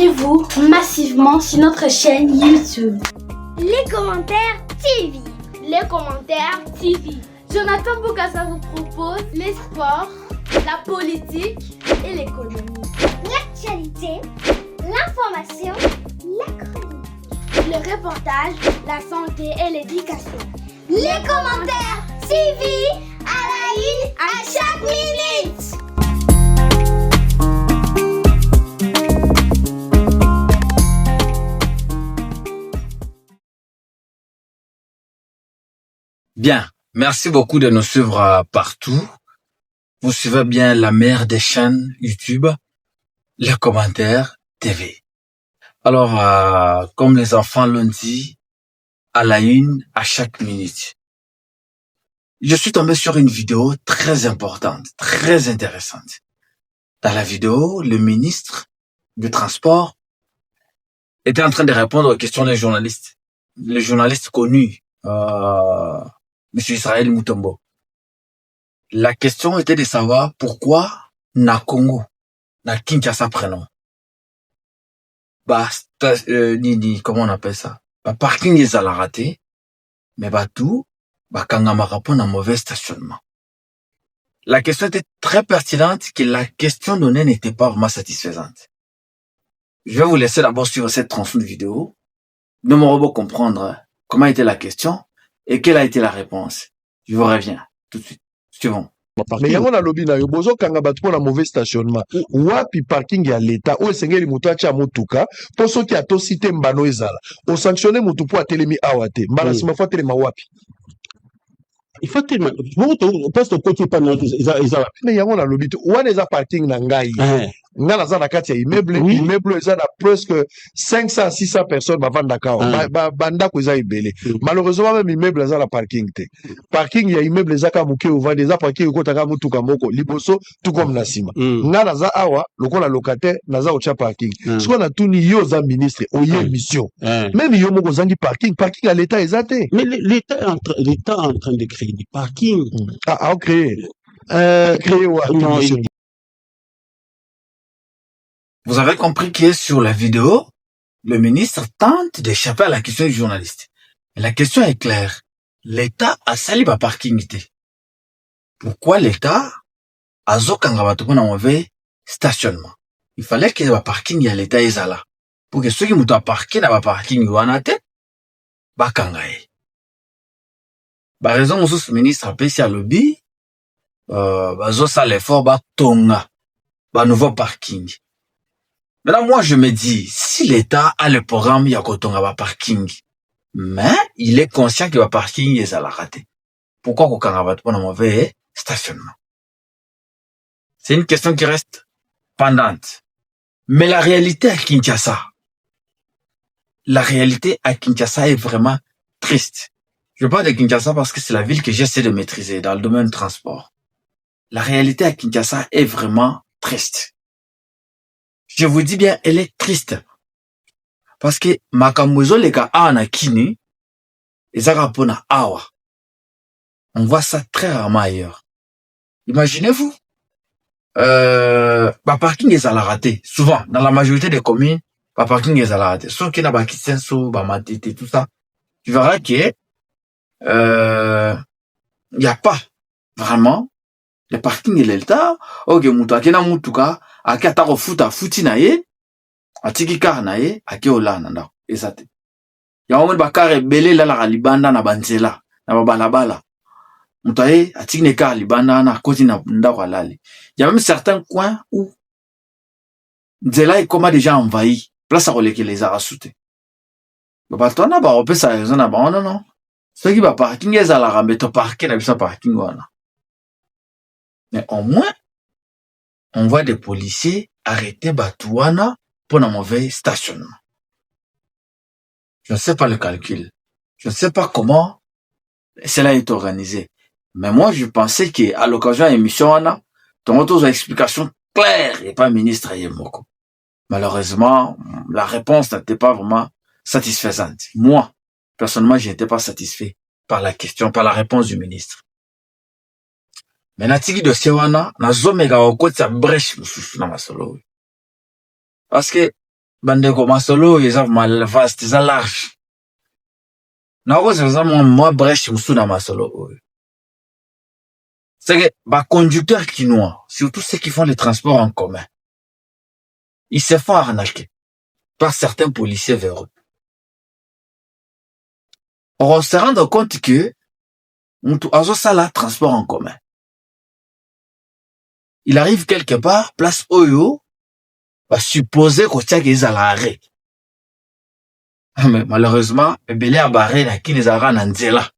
Abonnez-vous massivement sur notre chaîne YouTube. Les commentaires TV. Les commentaires TV. Jonathan Bokassa vous propose les sports, la politique et l'économie. L'actualité, l'information, la chronique. Le reportage, la santé et l'éducation. Les commentaires TV à la une à chaque minute. Bien, merci beaucoup de nous suivre partout. Vous suivez bien la meilleure des chaînes YouTube, les commentaires TV. Alors, comme les enfants l'ont dit, à la une, à chaque minute. Je suis tombé sur une vidéo très importante, très intéressante. Dans la vidéo, le ministre du Transport était en train de répondre aux questions des journalistes. Les journalistes connus, Monsieur Israël Mutombo. La question était de savoir pourquoi na Congo, na Kinshasa prénom. Comment on appelle ça? Parking les a raté, mais tout, kangama répond un mauvais stationnement. La question était très pertinente, que la question donnée n'était pas vraiment satisfaisante. Je vais vous laisser d'abord suivre cette tronçon de vidéo, de mon robot comprendre comment était la question et quelle a été la réponse. Je vous reviens tout de suite. Suivons. Mais yango na lobi na yo bozo kanga batu pona mauvais stationnement wapi parking ya leta o esengeli mutu acha motuka po soki atosi te mbano ezala o sanctionner mutu po atelemi awa te mbala sima fa telema wapi il faut tellement parce que côté pas ils mais yango na lobi wana eza parking na ngai nga naza na kati ya immeuble eza na presque 500 600 personnes bavandaka bandako eza ebele malheureusement même immeuble eza na parking te parking ya immeuble eza ka moke ovandi eza parking ekotaka motuka moko liboso tout comme na nsima nga naza awa lokola locataire naza kotia parking sikoyo natuni yo oza ministre oye mission même yo moko ozangi parking ya leta eza te mais l'état est en train de créer des parkings créer Vous avez compris que sur la vidéo, le ministre tente d'échapper à la question du journaliste. Mais la question est claire. L'État a sali ba parking ité. Pourquoi l'État a zokanga bato pona mauvais stationnement? Il fallait que ba parking ya l'État ezala. Pour que ceux qui mutu a parking na ba parking wana te, ba kangaye. Ba raison mosusu ministre apesi ya lobby, bazo sala l'effort ba tonga ba nouveau parking. Maintenant, moi, je me dis, si l'État a le programme Yakotonga va parking, mais il est conscient que va parking est à la rater. Pourquoi Kokanga va pas mauvais stationnement? C'est une question qui reste pendante. Mais la réalité à Kinshasa est vraiment triste. Je parle de Kinshasa parce que c'est la ville que j'essaie de maîtriser dans le domaine du transport. La réalité à Kinshasa est vraiment triste. Je vous dis bien, elle est triste. Parce que makamuzo leka ana kini, ezaka pona awa. On voit ça très rarement ailleurs. Imaginez-vous, parking est à la raté. Souvent, dans la majorité des communes, parking est à la raté. Sauf qu'il y a ba kitsenso, ba matete, tout ça. Tu verras que, y a pas vraiment le parking et l'État. Ok, mutu akena mutuka, ake atako futi na ye, atiki kar na ye, ake ola na ndako, ezate. Ya omoni bakar ebele lalaka libanda na banzela, na babalabala. Mutu aye, atiki ne kar libanda na koti na ndako alali. Ya même certains coins où nzela ekoma déjà envahi, place à koleke les arasute. Bato na ba opesa raison na ba non. Soki ba parking ezalaka mbeto parking na bisa parking wana. Mais au moins, on voit des policiers arrêter Batouana pour un mauvais stationnement. Je ne sais pas le calcul. Je ne sais pas comment cela est organisé. Mais moi, je pensais qu'à l'occasion de l'émission, on a une explication claire et pas ministre Yemoko. Malheureusement, la réponse n'était pas vraiment satisfaisante. Moi, personnellement, je n'étais pas satisfait par la question, par la réponse du ministre. Mais natiki dossier wana nazomeka okotisa brèche mususu na masolo. Parce que bandeko masolo eza mal vaste eza large na cause eza moi brèche musu na masolo c'est que conducteurs quinois surtout ceux qui font les transports en commun ils se font arnaquer par certains policiers véreux. On se rend compte que mutu azosala transport en commun il arrive quelque part place oyo va supposer qu'on tient qu'ils à l'arrêt. Mais malheureusement, ebele a barré na qui les a na nzela.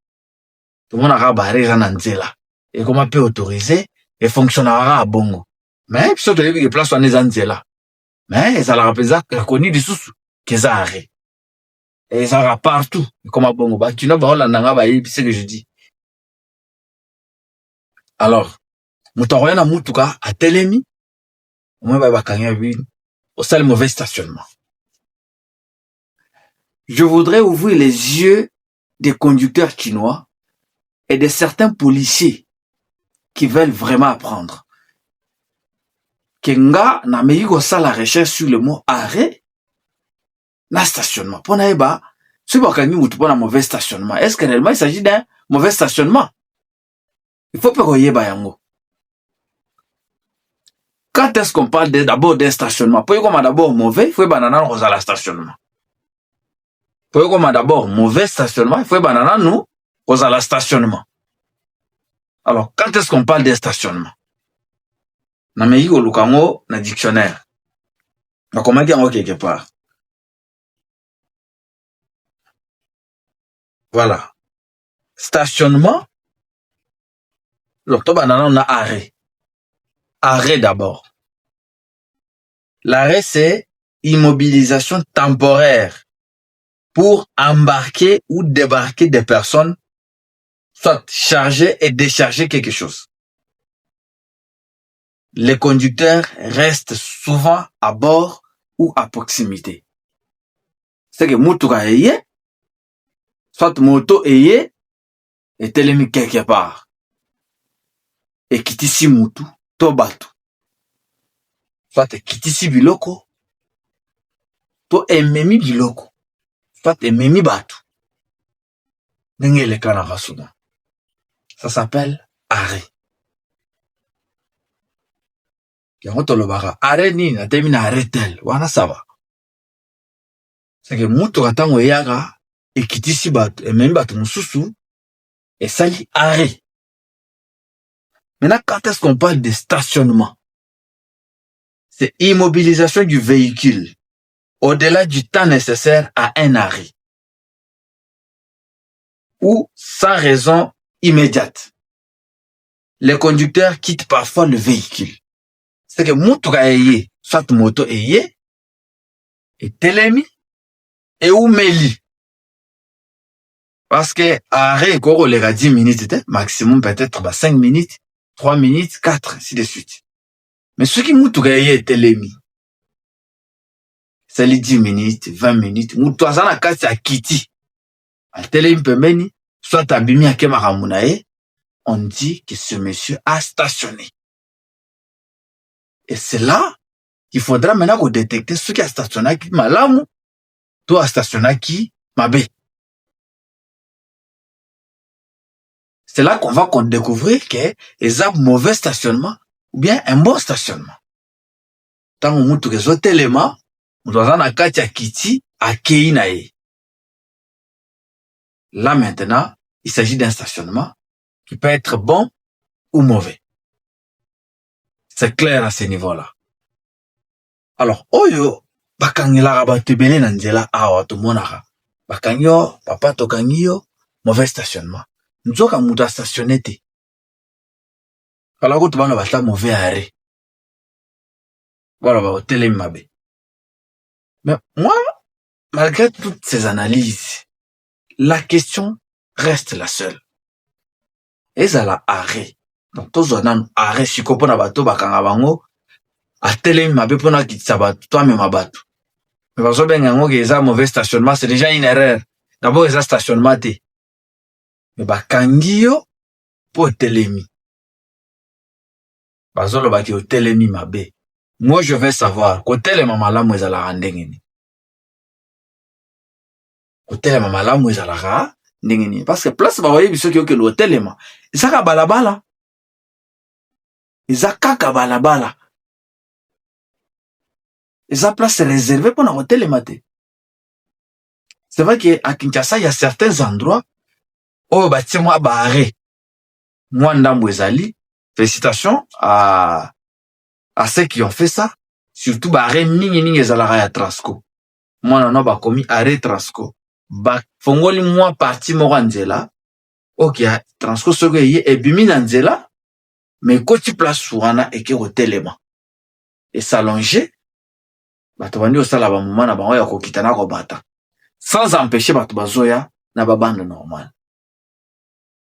Tout le monde a barré na nzela. Et comment peut autoriser et fonctionnera à bongo. Mais puis de que place on est nzela. Mais ça la rappelle reconnu du sous qu'ils a arrêt. Et ça va partout. Comme à bongo ba tu n'as pas la nanga ba c'est que je dis. Alors, mutoroya na mutuka a telemi. Moi ba bakanya bi au seul mauvais stationnement. Je voudrais ouvrir les yeux des conducteurs chinois et de certains policiers qui veulent vraiment apprendre. Kenga na meiko ça la recherche sur le mot arrêt na stationnement. Pour naïba, si bakami mutu pour un mauvais stationnement, est-ce que réellement il s'agit d'un mauvais stationnement? Il faut pas koyeba yango. Quand est-ce qu'on parle d'abord d'un stationnement? Pour qu'on d'abord mauvais, il faut banana nous à la stationnement. Pour qu'on d'abord mauvais stationnement, il faut banana nous à la stationnement. Alors, quand est-ce qu'on parle d'un stationnement? Na meiko lukango na dictionnaire. Na comment dire quelque part. Voilà. Stationnement. Donc, banana on a arrêt. Arrêt d'abord. L'arrêt, c'est immobilisation temporaire pour embarquer ou débarquer des personnes, soit charger et décharger quelque chose. Les conducteurs restent souvent à bord ou à proximité. C'est que mutuka eye, soit moto eye, et telemi quelque part. Et kitisi mutu. To batu. Soit kitisi biloko. To ememi biloko. Soit ememi batu. N'engele kana rasuna. Ça s'appelle arrêt. Yango tolobaka arrêt ni na termine arrêt tel. Wana ça va. C'est que mutu katango yaga et kitisi batu ememi batu mususu et sali arrêt. Maintenant, quand est-ce qu'on parle de stationnement? C'est immobilisation du véhicule au-delà du temps nécessaire à un arrêt ou sans raison immédiate. Les conducteurs quittent parfois le véhicule. C'est que mutuka eye, soit moto eye, et telemi, et ou meli. Parce que arrêt, koko les 10 minutes, maximum peut-être 5 minutes, 3 minutes, 4, ainsi de suite. Mais ce qui mutuka eye telemi, c'est les 10 minutes, 20 minutes, mutu azana kati a kiti. A telemi pemeni, soit abimi ake makamunae, on dit que ce monsieur a stationné. Et c'est là qu'il faudra maintenant qu'on détecte ce qui a stationné qui malamu, toi a stationné qui mabe. C'est là qu'on va découvrir que les a mauvais stationnement ou bien un bon stationnement. Tant on montre que les éléments, on doit en akati à kiti à keinae. Là maintenant, il s'agit d'un stationnement qui peut être bon ou mauvais. C'est clair à ce niveau-là. Alors, oyo, bakangila rabatebele nanzela awa to monara. Bakangyo, papa tokangyo, mauvais stationnement. Nzoka muta stationné te. Alors, quand tu vas dans mauvais arrêt. Voilà, va télé mabe. Mais moi, malgré toutes ces analyses, la question reste la seule. Et ça la arrêt. Donc, tous on arrêt si kopo na bato bakanga bango a télé mabe pona kitsa bato toi même bato. Mais parce que bengango que ça mauvais stationnement, c'est déjà une erreur. D'abord, ça stationnement te. Mais bakangio pour télémi. Bazolo baki o télémi mabe. Moi je vais savoir ko téléma malamu ezala randengeni. kotelema malamu ezalaka ndenge nini parce que place baoyebi soki okende kotelema ezaka balabala eza kaka balabala eza place réservée mpona kotelema te. C'est vrai qu'à Kinshasa il y a certains endroits où batie mwa baare mwa ndambo ezali. Félicitations à ceux qui ont fait ça, surtout baare mingi ezalaka ya Transco. Mwana no bakomi arrêt Transco ba fongoli mwa parti moko nzela okia Transco soko ye ebimi na nzela mais koti place wana eke kotelema et s'allonger bato bandi osala ba moment na bango ya kokitana kobata sans empêcher bato bazoya na babande normal.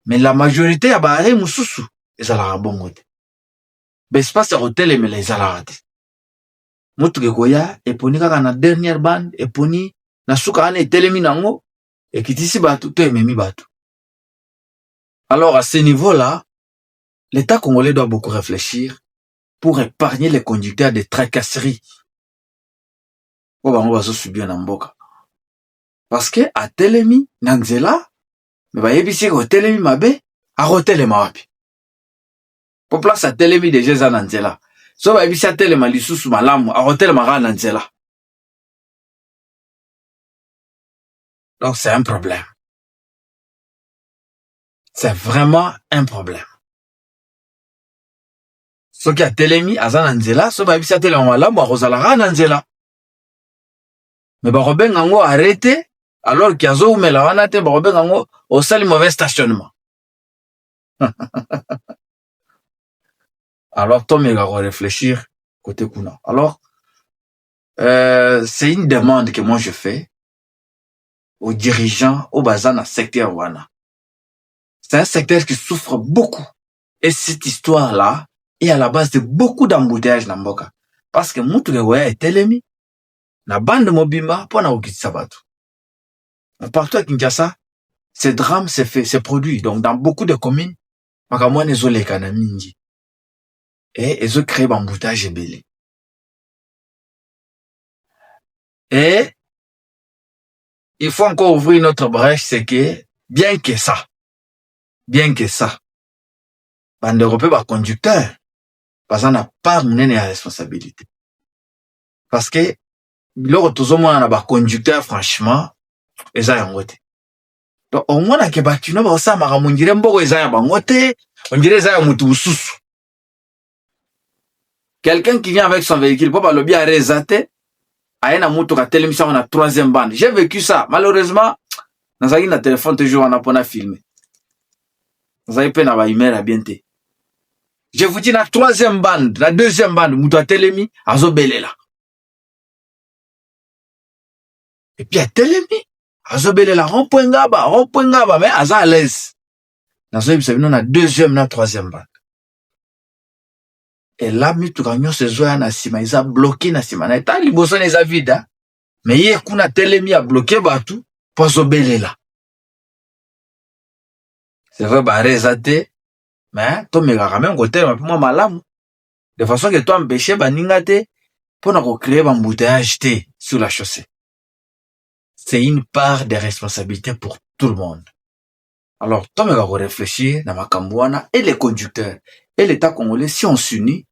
Mais la majorité ya baare mususu ezalaka bongo te bespace ya kotelemela ezalaka te mutu kekoya eponi kaka na dernière bande eponi na suka ane etelemi nango ekitisi bato to ememi bato. Alors à ce niveau-là, l'État congolais doit beaucoup réfléchir pour épargner les conducteurs de tracasseries. On va subir na mboka. Parce que à telemi na nzela, mais ba yebisi ko telemi mabe, a rotelema wapi. Pour place à telemi déjà za na nzela. So ba yebisi a telema lisusu malamu, a rotelema ga na nzela. Donc c'est un problème. C'est vraiment un problème. Ce qui a telemi aza na nzela, so ba yebisi a telema malamu, a rozala ga na nzela. Mais ba robenga ngo arrêter alors qu'il y a zo mela wana te ba robenga ngo au sali mauvais stationnement. Alors Tom il va réfléchir côté kuna. Alors c'est une demande que moi je fais aux dirigeants au bazana secteur wana. C'est un secteur qui souffre beaucoup et cette histoire là est à la base de beaucoup d'embouteillages na mboka parce que mutu le waya etelemi na bande mobimba pona okitisa bato. Partout à Kinshasa, ce drame s'est fait, s'est produit. Donc dans beaucoup de communes, makamwa nezo lekana mingi. Et ils ont créé bamboutage ebele. Et il faut encore ouvrir notre brèche, c'est que bien que ça, bande européen ba conducteur, parce qu'on n'a pas mené la responsabilité. Parce que lors tout monde na ba conducteur franchement eza yango te. Donc au moins ke batino ba osama ka mungire mboko eza ya bango te, ongire eza ya mutu mususu. Quelqu'un qui vient avec son véhicule pour le bien arrêter aena mutu ka télémission na troisième bande. J'ai vécu ça malheureusement nazaki na téléphone toujours on a pona filmer. Nazaki pe na ba email bien te. Je vous dis la troisième bande, la deuxième bande mutu a telemi azobelela. Et puis à telemi azobelela rond-point ngaba mais aza à l'aise. Nazo bisabino na deuxième na troisième bande. Et là mutu kanyo se zoya na sima isa bloqué na sima na eta liboso na isa vide. Mais hier kuna telemi a bloqué batu pour azobelela. C'est vrai ba rezate mais to mega quand même côté moi malamu de façon que toi empêcher ba ningate pour na ko créer embouteillage té sur la chaussée. C'est une part de responsabilité pour tout le monde. Alors, toi, on va réfléchir dans ma cambouana et les conducteurs et l'État congolais, si on s'unit,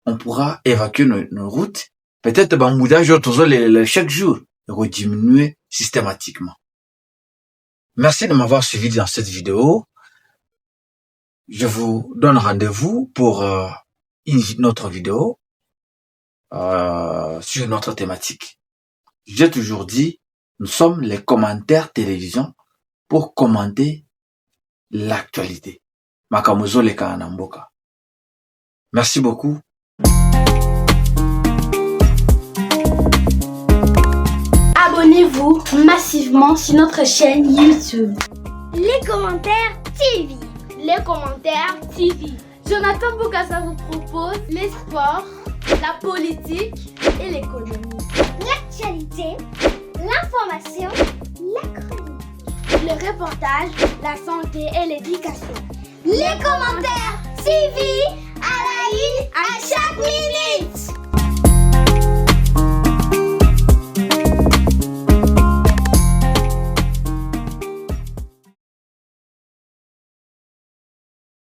on pourra évacuer nos routes. Peut-être, chaque jour, diminuer systématiquement. Merci de m'avoir suivi dans cette vidéo. Je vous donne rendez-vous pour une autre vidéo sur une autre thématique. J'ai toujours dit, nous sommes les commentaires télévision pour commenter l'actualité. Makamozo leka anamboka. Merci beaucoup. Abonnez-vous massivement sur notre chaîne YouTube. Les commentaires TV. Les commentaires TV. Jonathan Bokassa vous propose les sports, la politique et l'économie. L'actualité, l'information, la chronique, le reportage, la santé et l'éducation. les commentaires TV à la une à chaque minute.